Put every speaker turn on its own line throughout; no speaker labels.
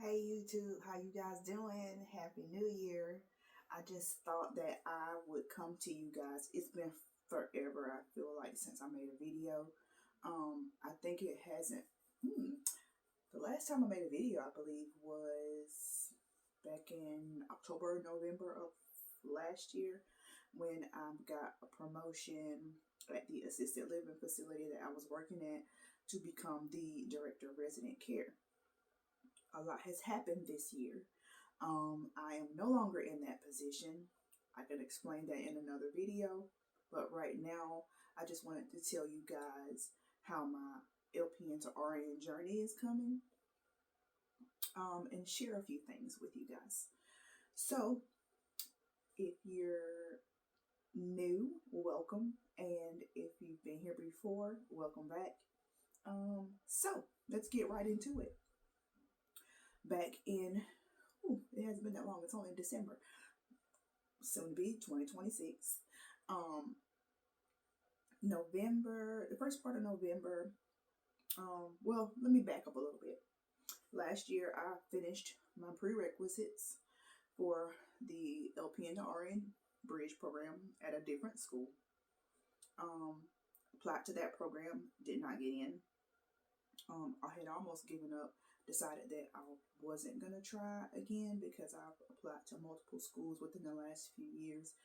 Hey YouTube, how you guys doing? Happy New Year. I just thought that I would come to you guys. It's been forever, I feel like, since I made a video. I think it hasn't the last time I made a video, I believe, was back in October, November of last year when I got a promotion at the assisted living facility that I was working at to become the director of resident care. A lot has happened this year. I am no longer in that position. I can explain that in another video, but right now I just wanted to tell you guys how my Lpn2RN journey is coming, and share a few things with you guys. So if you're new, welcome, and if you've been here before, welcome back. So let's get right into it. Back in, it hasn't been that long, it's only December, soon to be 2026. November, the first part of November, well, let me back up a little bit. Last year, I finished my prerequisites for the Lpn2RN bridge program at a different school. Applied to that program, did not get in. I had almost given up, decided that I wasn't going to try again because I've applied to multiple schools within the last few years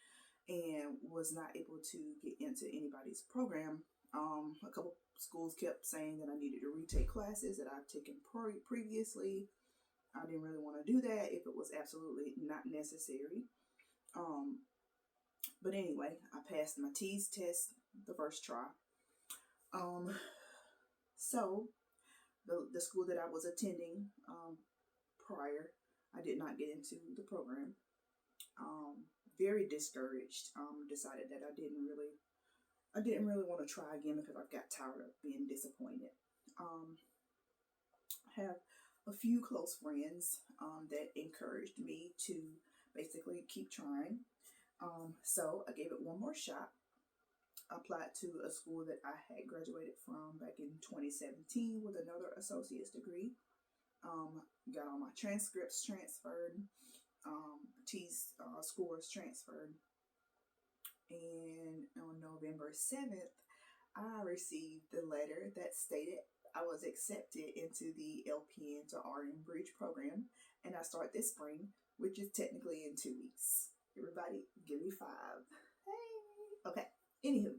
and was not able to get into anybody's program. A couple schools kept saying that I needed to retake classes that I've taken previously. I didn't really want to do that if it was absolutely not necessary. But anyway, I passed my TEAS test the first try. So the school that I was attending prior, I did not get into the program. Very discouraged. Decided that I didn't really want to try again because I got tired of being disappointed. I have a few close friends that encouraged me to basically keep trying. So I gave it one more shot. I applied to a school that I had graduated from back in 2017 with another associate's degree. Got all my transcripts transferred, TEAS scores transferred, and on November 7th, I received the letter that stated I was accepted into the Lpn2RN bridge program, and I start this spring, which is technically in 2 weeks. Everybody, give me 5. Hey. Okay. Anywho,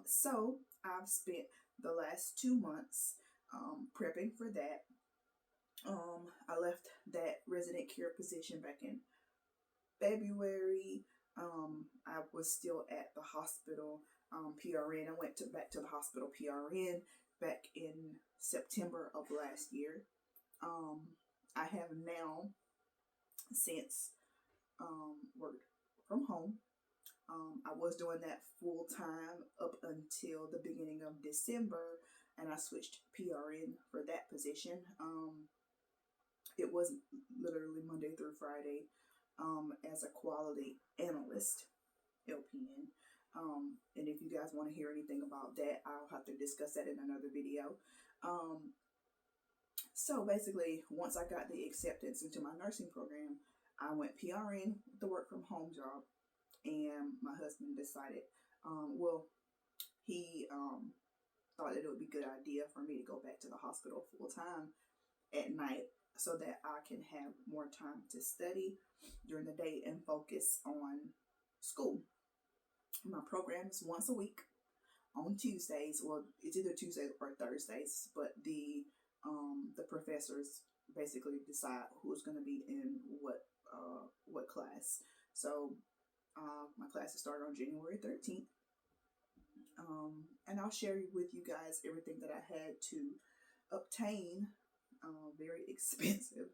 so I've spent the last 2 months prepping for that. I left that resident care position back in February. I was still at the hospital PRN. I went back to the hospital PRN back in September of last year. I have now since worked from home. I was doing that full time up until the beginning of December, and I switched PRN for that position. It was literally Monday through Friday as a quality analyst, LPN. And if you guys want to hear anything about that, I'll have to discuss that in another video. So basically, once I got the acceptance into my nursing program, I went PRN with the work from home job. And my husband decided, he thought that it would be a good idea for me to go back to the hospital full time at night so that I can have more time to study during the day and focus on school. My program is once a week on Tuesdays. Well, it's either Tuesdays or Thursdays, but the professors basically decide who's going to be in what class. So my classes start on January 13th. And I'll share with you guys everything that I had to obtain. Very expensive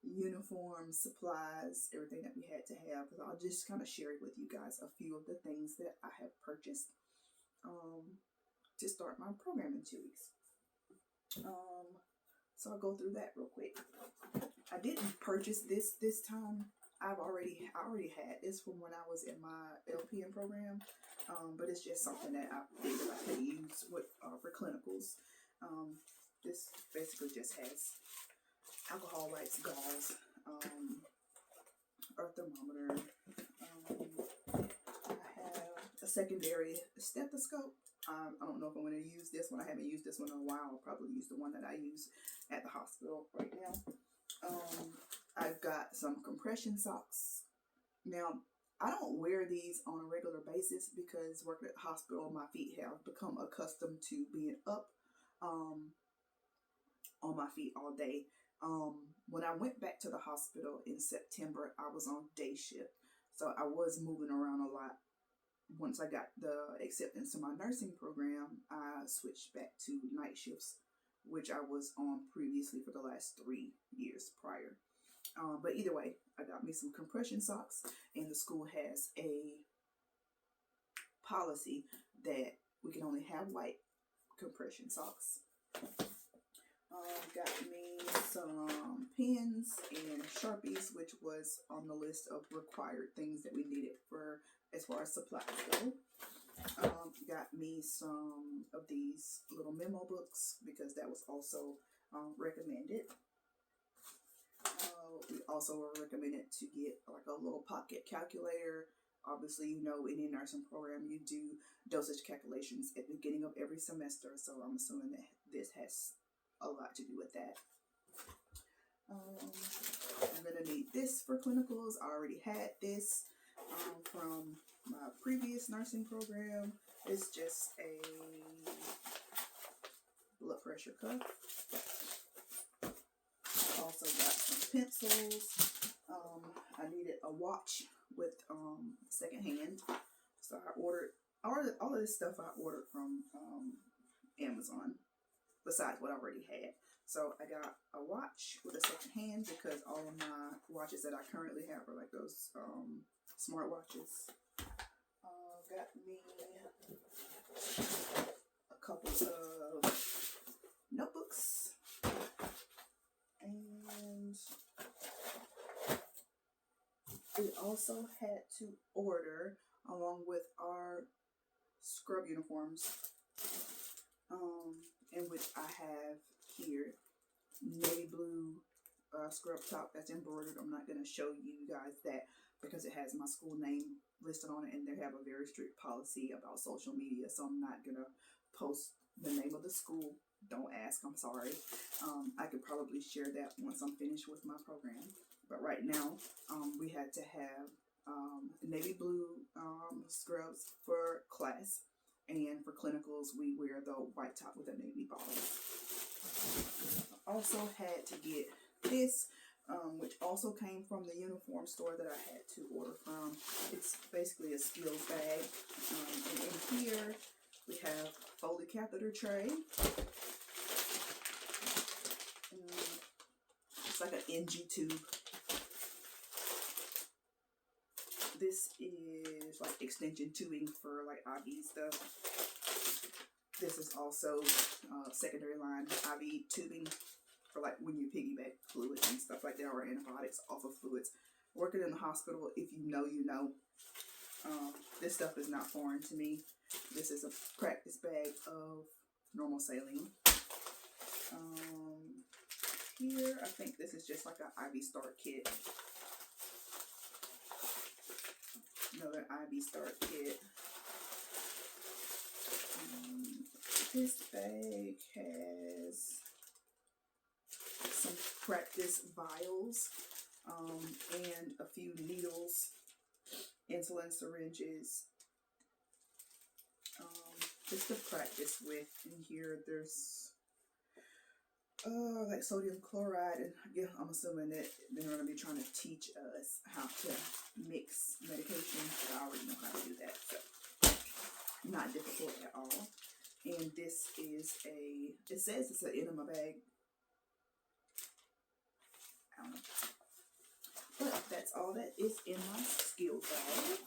uniforms, supplies, everything that we had to have. I'll just kind of share with you guys a few of the things that I have purchased to start my program in 2 weeks. So I'll go through that real quick. I didn't purchase this time. I already had this from when I was in my LPN program, but it's just something that I figured I could use with for clinicals. This basically just has alcohol wipes, gauze, or thermometer. I have a secondary stethoscope. I don't know if I'm going to use this one. I haven't used this one in a while. I'll probably use the one that I use at the hospital right now. I've got some compression socks. Now, I don't wear these on a regular basis because working at the hospital, my feet have become accustomed to being up on my feet all day. When I went back to the hospital in September, I was on day shift. So I was moving around a lot. Once I got the acceptance to my nursing program, I switched back to night shifts, which I was on previously for the last 3 years prior. But either way, I got me some compression socks, and the school has a policy that we can only have white compression socks. Got me some pens and Sharpies, which was on the list of required things that we needed for as far as supplies go. Got me some of these little memo books because that was also recommended. We also were recommended to get like a little pocket calculator. Obviously, you know, in your nursing program, you do dosage calculations at the beginning of every semester, so I'm assuming that this has a lot to do with that. I'm going to need this for clinicals. I already had this from my previous nursing program. It's just a blood pressure cuff. Also got some pencils. I needed a watch with second hand, so I ordered all of this stuff. I ordered from Amazon besides what I already had. So I got a watch with a second hand because all of my watches that I currently have are like those smart watches. Got me a couple of notebooks, and we also had to order, along with our scrub uniforms, in which I have here, navy blue scrub top that's embroidered. I'm not going to show you guys that because it has my school name listed on it, and they have a very strict policy about social media, so I'm not going to post the name of the school. Don't ask, I'm sorry. I could probably share that once I'm finished with my program. But right now, we had to have navy blue scrubs for class. And for clinicals, we wear the white top with a navy bottom. I also had to get this, which also came from the uniform store that I had to order from. It's basically a skills bag. And in here, we have Foley catheter tray. It's like an NG tube. This is like extension tubing for like IV stuff. This is also secondary line IV tubing for like when you piggyback fluids and stuff like that, or antibiotics off of fluids. Working in the hospital, if you know, you know. This stuff is not foreign to me. This is a practice bag of normal saline. Here, I think this is just like an IV start kit. Another IV start kit. This bag has some practice vials and a few needles, insulin syringes, just to practice with. In here, there's like sodium chloride, and again, I'm assuming that they're going to be trying to teach us how to mix medications. I already know how to do that, so not difficult at all. And this is it says it's an enema bag. I don't know. But that's all that is in my skill bag.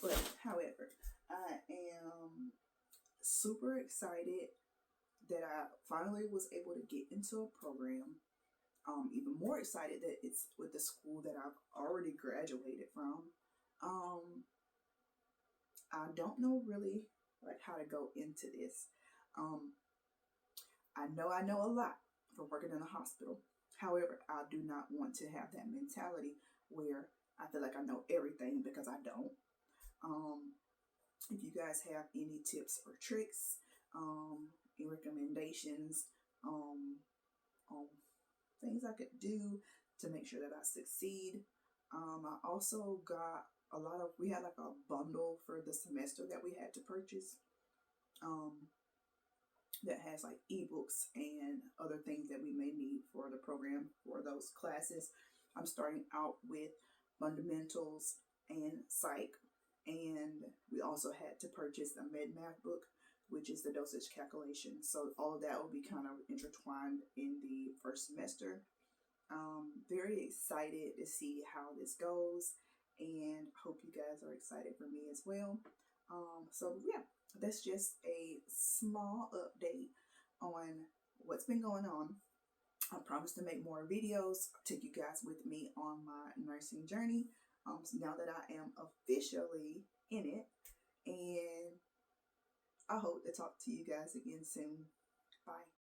But however, I am super excited that I finally was able to get into a program. Even more excited that it's with the school that I've already graduated from. I don't know really like how to go into this. I know a lot from working in a hospital. However, I do not want to have that mentality where I feel like I know everything, because I don't. Um, if you guys have any tips or tricks, any recommendations, on things I could do to make sure that I succeed. I also got we had like a bundle for the semester that we had to purchase, um, that has like ebooks and other things that we may need for the program for those classes. I'm starting out with fundamentals and psych, and we also had to purchase a med math book, which is the dosage calculation. So all of that will be kind of intertwined in the first semester. Very excited to see how this goes, and hope you guys are excited for me as well. So yeah, that's just a small update on what's been going on. I promise to make more videos, take you guys with me on my nursing journey. So now that I am officially in it, and I hope to talk to you guys again soon. Bye.